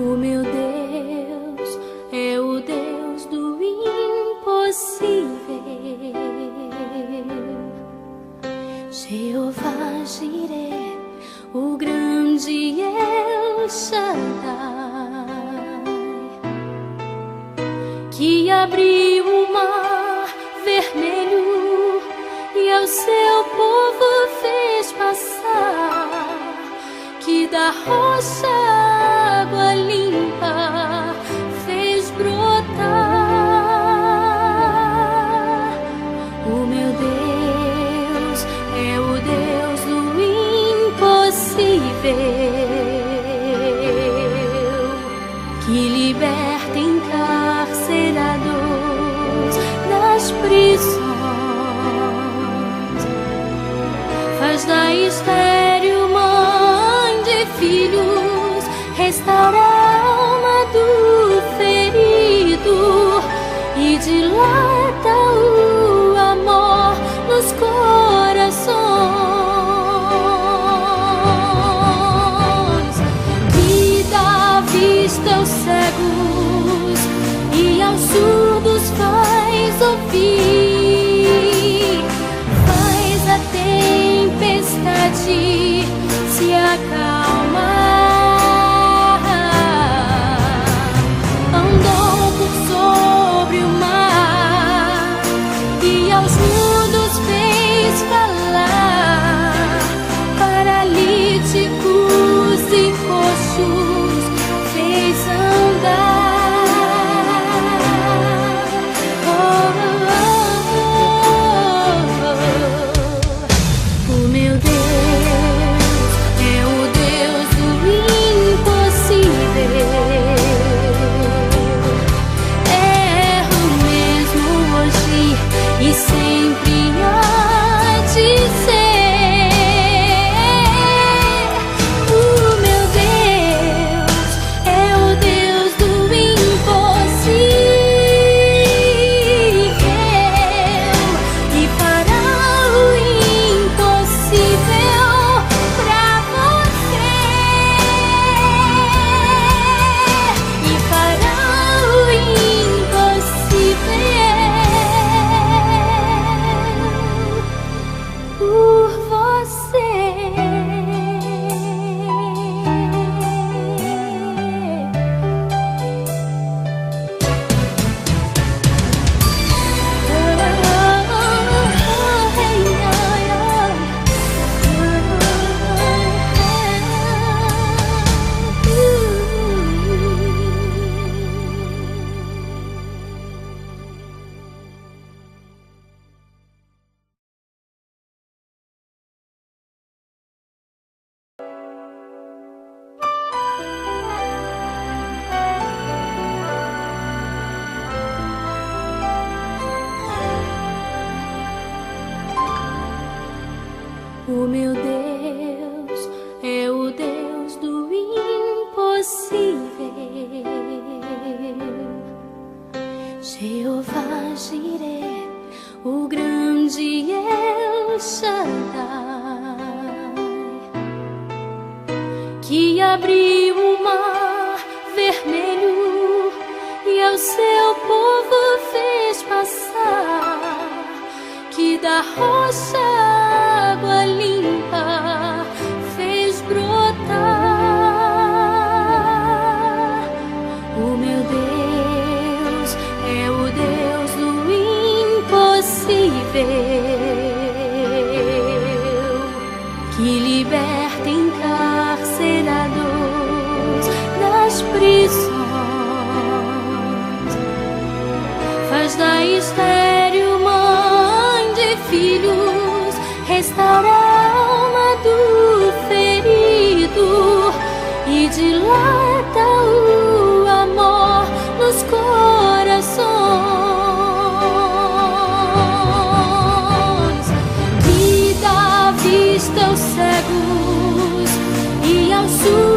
O meu Deus é o Deus do impossível. Jeová Jireh, o grande El Shaddai, que abriu o mar vermelho e ao seu povo fez passar, que da rocha água limpa fez brotar. O meu Deus é o Deus do impossível, que liberta encarcerados das prisões, faz da estéril mãe de filhos, restaura a alma do ferido e dilata o amor nos corações, que dá vista aos cegos e aos surdos faz ouvir, faz a tempestade se acalmar, andou por sobre o mar e aos mudos fez falar, paralíticos e coxos fez andar. O meu Deus é o Deus do impossível, é o mesmo hoje e sempre há de ser. O meu Deus é o Deus do impossível e fará o impossível pra você, e fará o impossível por você. O meu Deus é o Deus do impossível. Jeová Jireh, o grande El Shaddai, que abriu o mar vermelho e ao seu povo fez passar, que da rocha água limpa fez brotar. O meu Deus é o Deus do impossível, que liberta encarcerados das prisões, faz da estéril mãe de filhos, restaura a alma do ferido e dilata o amor nos corações, que dá vista aos cegos e aos surdos